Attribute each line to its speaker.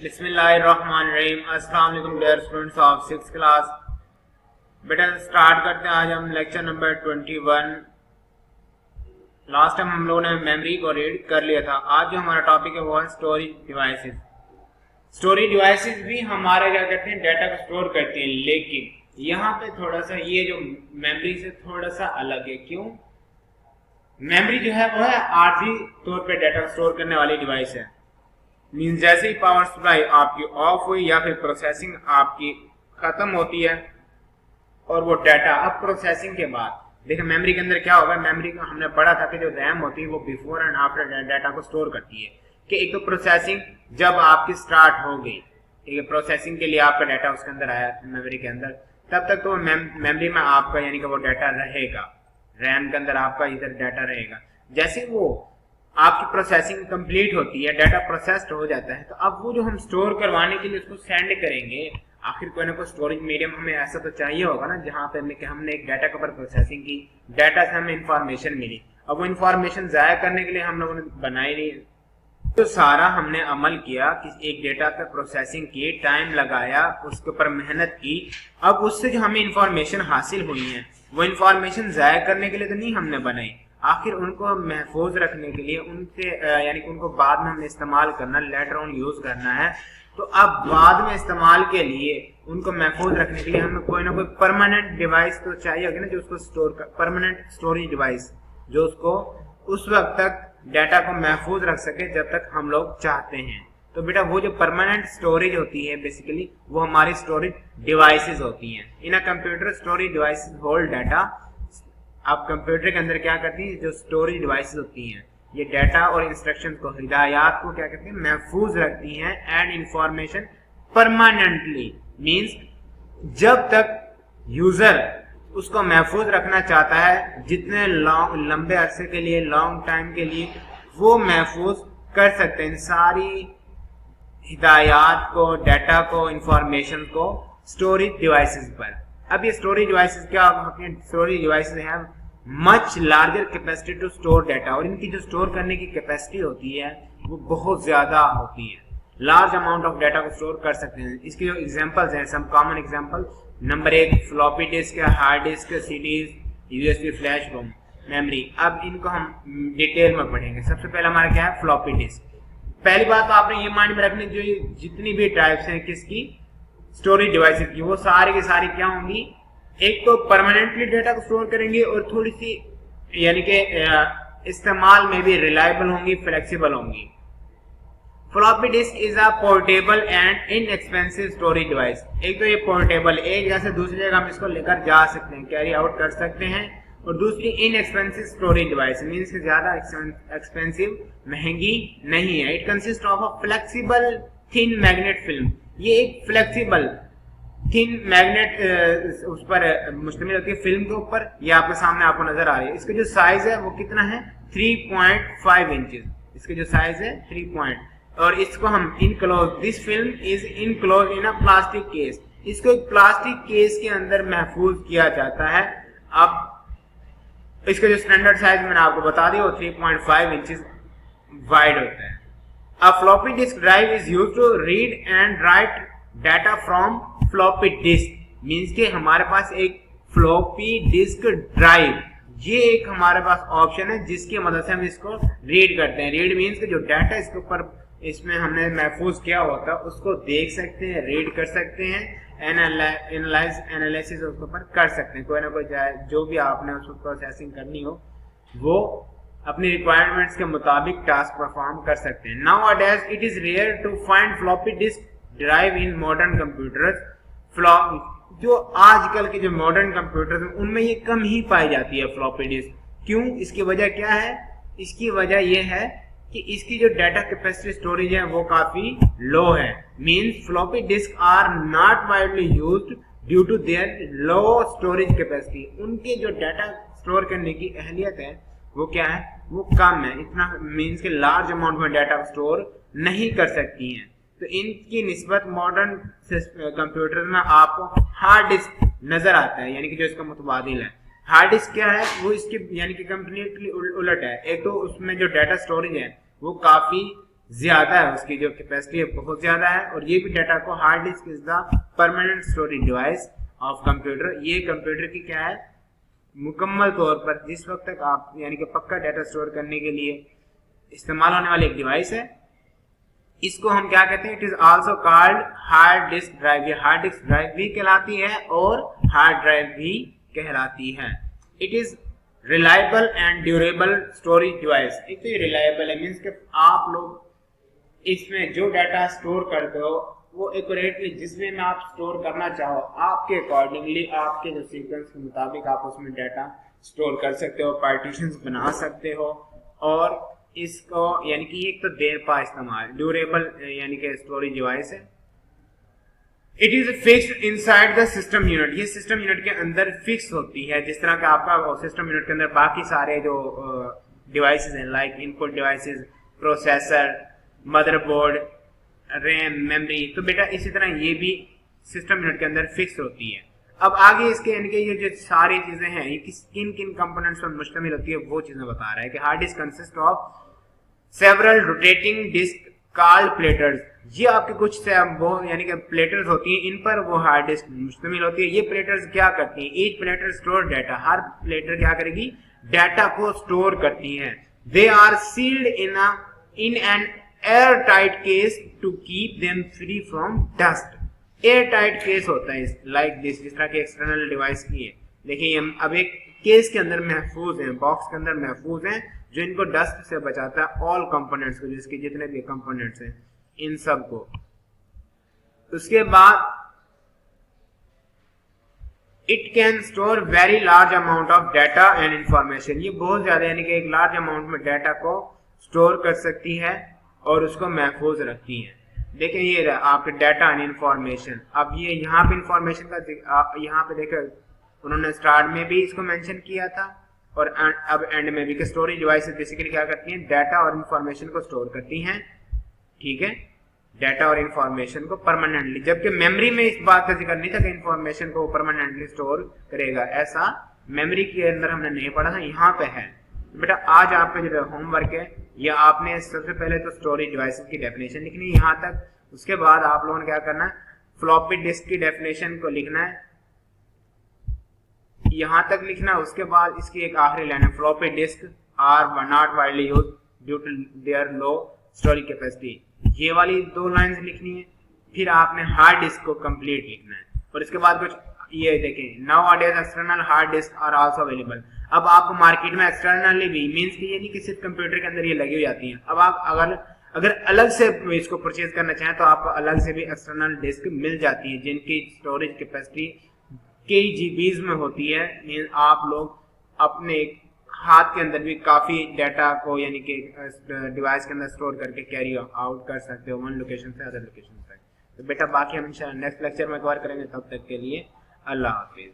Speaker 1: बिस्मिल्लाहिर्रहमानिर्रहीम। अस्सलाम वालेकुम dear students of 6th class. बेटा स्टार्ट करते हैं। आज हम लेक्चर नंबर 21। लास्ट टाइम हम लोगों ने मेमोरी को रीड कर लिया था। आज जो हमारा टॉपिक है वो है स्टोरेज डिवाइसेस। स्टोरेज डिवाइसेस भी हमारे क्या करते हैं, डाटा को स्टोर करते हैं, लेकिन यहाँ पे थोड़ा सा ये जो मेमोरी से थोड़ा सा अलग है। क्यों? मेमोरी जो है वो है आर्जी तौर पे डाटा स्टोर करने वाली डिवाइस है। मीन्स जैसे ही पावर सप्लाई आपकी ऑफ हुई या फिर प्रोसेसिंग आपकी खत्म होती है और वो डाटा अब प्रोसेसिंग के बाद देखिए मेमोरी के अंदर क्या होगा। मेमोरी को हमने पढ़ा था कि जो रैम होती है वो बिफोर एंड आफ्टर डाटा को स्टोर करती है। कि एक तो प्रोसेसिंग जब आपकी स्टार्ट हो गई, ठीक है, प्रोसेसिंग के लिए आपका डाटा उसके अंदर आया मेमोरी के अंदर, तब तक तो मेमोरी में आपका यानी कि वो डाटा रहेगा, रैम के अंदर आपका इधर डाटा रहेगा। जैसे वो आपकी प्रोसेसिंग कंप्लीट होती है, डाटा प्रोसेस्ड हो जाता है, तो अब वो जो हम स्टोर करवाने के लिए उसको सेंड करेंगे, आखिर कोई ना कोई स्टोरेज मीडियम हमें ऐसा तो चाहिए होगा ना, जहाँ पे हमने एक डाटा के ऊपर प्रोसेसिंग की, डाटा से हमें इंफॉर्मेशन मिली। अब वो इंफॉर्मेशन जाया करने के लिए हम लोगों ने बनाई नहीं, तो सारा हमने अमल किया कि एक डेटा पे प्रोसेसिंग की, टाइम लगाया, उसके ऊपर मेहनत की। अब उससे जो हमें इंफॉर्मेशन हासिल हुई है वो इंफॉर्मेशन जाया करने के लिए तो नहीं हमने बनाई, आखिर उनको महफूज रखने के लिए, उनसे यानी कि उनको बाद में हमने इस्तेमाल करना, लेटर ऑन यूज करना है। तो अब बाद में इस्तेमाल के लिए उनको महफूज रखने के लिए हमें कोई ना कोई परमानेंट डिवाइस तो चाहिए होगी ना, जो उसको स्टोर कर, परमानेंट स्टोरेज डिवाइस जो उसको उस वक्त तक डाटा को महफूज रख सके जब तक हम लोग चाहते हैं। तो बेटा वो जो परमानेंट स्टोरेज होती है बेसिकली वो हमारी स्टोरेज डिवाइसेस होती हैं। In a computer storage devices hold data. आप कंप्यूटर के अंदर क्या करती हैं, जो स्टोरेज डिवाइसेस होती हैं ये डाटा और इंस्ट्रक्शन को, हिदायत को क्या करती हैं, महफूज रखती हैं। एंड इंफॉर्मेशन परमानेंटली मींस जब तक यूजर उसको महफूज रखना चाहता है, जितने लंबे अरसे के लिए, लॉन्ग टाइम के लिए वो महफूज कर सकते हैं सारी हिदायत को, डाटा को, इंफॉर्मेशन को स्टोरेज डिवाइसेस पर। अब ये स्टोरेज डिवाइसेस क्या होते हैं? स्टोरेज डिवाइसेस हैं much larger capacity to store data, और इनकी जो स्टोर करने की कैपेसिटी होती है वो बहुत ज्यादा होती है, लार्ज अमाउंट ऑफ डाटा को स्टोर कर सकते हैं। इसके जो एग्जांपल्स हैं, some common example, number 1 floppy disk, hard disk, CDs, USB flash ROM, memory. अब इनको हम डिटेल में पढ़ेंगे। सबसे पहले हमारा क्या है, फ्लॉपी डिस्क। पहली बात तो आपने ये माइंड में रखनी, जो जितनी भी टाइप्स हैं किसकी, स्टोरेज डिवाइसेस की, वो सारी की सारी क्या होंगी, एक तो परमानेंटली डाटा को स्टोर करेंगे और थोड़ी सी यानी कि इस्तेमाल में भी रिलायबल होंगी, फ्लेक्सिबल होंगी। Floppy disk is a portable and inexpensive storage device. एक तो ये पोर्टेबल, एक जगह से दूसरी जगह हम इसको लेकर जा सकते हैं, कैरी आउट कर सकते हैं, और दूसरी इनएक्सपेंसिव स्टोरेज डिवाइस मींस कि ज्यादा एक्सपेंसिव, महंगी नहीं है। It consist of a flexible thin magnet film. ये एक फ्लेक्सिबल थिन मैग्नेट उस पर मुश्तमिल होती है, फिल्म के ऊपर। ये आपके सामने आपको नजर आ रही है। इसका जो साइज है वो कितना है, 3.5 इंचेस। इसका जो साइज है 3 पॉइंट, और इसको हम enclose, this film is enclose in a plastic case. इसको एक प्लास्टिक केस के अंदर महफूज किया जाता है। अब इसका जो स्टैंडर्ड साइज मैंने आपको बता दिया वो 3.5 इंचेस वाइड होता है। A floppy disk drive is used to read and write data from floppy disk. Means के हमारे पास एक फ्लॉपी डिस्क ड्राइव, ये एक हमारे पास ऑप्शन है जिसकी मदद से हम इसको रीड करते हैं। रीड मींस के जो डाटा इसके ऊपर इसमें हमने महफूज किया होता है उसको देख सकते हैं, रीड कर सकते हैं, एनालिसिस उसके ऊपर कर सकते हैं। कोई ना कोई जो भी आपने उसको प्रोसेसिंग करनी हो वो अपनी रिक्वायरमेंट्स के मुताबिक टास्क परफॉर्म कर सकते हैं। Nowadays it is rare to find floppy disk drive in modern computers. जो आजकल के जो मॉडर्न कंप्यूटर्स हैं उनमें ये कम ही पाई जाती है फ्लॉपी डिस्क। क्यों? इसकी वजह क्या है? इसकी वजह यह है कि इसकी जो डाटा कैपेसिटी स्टोरेज है वो काफी लो है। Means floppy disk are not widely used due to their low storage capacity. उनके जो डाटा स्टोर करने की अहलियत है वो क्या है, वो कम है। इतना मींस के लार्ज अमाउंट में डाटा स्टोर नहीं कर सकती हैं। तो इनकी निस्बत मॉडर्न कंप्यूटर में आपको हार्ड डिस्क नजर आता है, यानी कि जो इसका मुतबादिल है। हार्ड डिस्क क्या है, वो इसके यानी कि कंप्लीटली उलट है। एक तो उसमें जो डाटा स्टोरेज है वो काफी ज्यादा है, उसकी जो कैपेसिटी है बहुत ज्यादा है। और ये भी डाटा को hard disk is the permanent storage device of computer. ये कंप्यूटर की क्या है, मुकम्मल तौर पर जिस वक्त तक आप यानी कि पक्का डाटा स्टोर करने के लिए इस्तेमाल होने वाली एक डिवाइस है। इसको हम क्या कहते हैं, it is also called hard disk drive. ये हार्ड डिस्क ड्राइव भी कहलाती है और हार्ड ड्राइव भी कहलाती है। It is reliable and durable storage device. एक तो ये रिलायबल है, मीन्स कि आप लोग इसमें जो डाटा स्टोर करते हो वो एक्यूरेटली जिसमें में आप स्टोर करना चाहो आपके अकॉर्डिंगली, आपके जो सीक्वेंस के मुताबिक आप उसमें डाटा स्टोर कर सकते हो, पार्टीशंस बना सकते हो। और इसको यानी कि एक तो देर पा इस्तेमाल, ड्यूरेबल यानी कि स्टोरेज डिवाइस है। It is fixed inside the system unit. ये सिस्टम यूनिट के अंदर फिक्स होती है, जिस तरह का आपका सिस्टम यूनिट के अंदर बाकी सारे जो डिवाइसेस हैं like input devices, processor, motherboard, RAM, memory, तो बेटा इसी तरह ये भी सिस्टम यूनिट के अंदर फिक्स होती है। अब आगे इसके यानी कि ये जो सारी चीजें हैं ये किन किन कंपोनेंट्स पर मुश्तमिल होती है वो चीजें बता रहा है कि hard disk consist of several rotating disk called platters. ये आपके कुछ से वो यानी कि प्लेटर्स होती हैं, इन पर वो हार्ड डिस्क मुश्तमिल होती है। ये प्लेटर्स क्या करती हैं, ईच प्लेटर स्टोर डाटा। हर प्लेटर क्या करेगी, डाटा को स्टोर करती है। They are sealed in an air tight case to keep them free from dust. Air tight case होता है लाइक दिस, जिस तरह के एक्सटर्नल डिवाइस की है। देखिए हम अब एक केस के अंदर महफूज हैं, बॉक्स के अंदर महफूज हैं, जो इनको डस्ट से बचाता है ऑल कंपोनेंट्स को, जिसके जितने भी कंपोनेंट्स हैं इन सब को। उसके बाद it can store very large amount of data and information. ये बहुत ज्यादा यानी कि एक लार्ज अमाउंट में डाटा को स्टोर कर सकती है और उसको महफूज रखती है। देखें ये आपके डाटा एंड इंफॉर्मेशन। अब ये यहाँ पे इंफॉर्मेशन का यहाँ पे देखें उन्होंने स्टार्ट में भी इसको मेंशन किया था और अब एंड में भी कि स्टोरेज डिवाइसेस बेसिकली क्या करती हैं, डाटा और इंफॉर्मेशन को स्टोर करती हैं। ठीक है, डाटा और इंफॉर्मेशन को परमानेंटली, जबकि मेमोरी में इस बात का जिक्र नहीं था कि इंफॉर्मेशन को परमानेंटली स्टोर करेगा, ऐसा मेमोरी के अंदर हमने नहीं पढ़ा था, यहाँ पे है। बेटा आज आपका जो होमवर्क है या आपने सबसे पहले तो स्टोरेज डिवाइसेस की डेफिनेशन लिखनी है यहाँ तक। उसके बाद आप लोगों ने क्या करना है, फ्लॉपी डिस्क की डेफिनेशन को लिखना है, यहाँ तक लिखना है। उसके बाद इसकी एक आखिरी लाइन है, floppy disk are not widely used due to their low storage capacity. ये वाली 2 लाइंस लिखनी है। फिर आपने हार्ड डिस्क को कंप्लीट लिखना है और इसके बाद कुछ ये देखें, nowadays external hard disk are also available. अब आपको मार्केट में एक्सटर्नली भी मींस कि ये नहीं कि सिर्फ कंप्यूटर के अंदर ये लगी हो जाती हैं। अब आप अगर अलग से इसको परचेज करना चाहें तो आपको अलग से भी एक्सटर्नल डिस्क मिल जाती है, जिनकी स्टोरेज कैपेसिटी कई जीबीज में होती है। मींस आप लोग अपने हाथ के अंदर भी काफी डाटा को यानी कि डिवाइस के अंदर स्टोर करके कैरी आउट कर सकते हो वन लोकेशन से अदर लोकेशन तक। तो बेटा बाकी हम इंशाल्लाह नेक्स्ट लेक्चर में कवर करेंगे। तब तक के लिए अल्लाह हाफिज।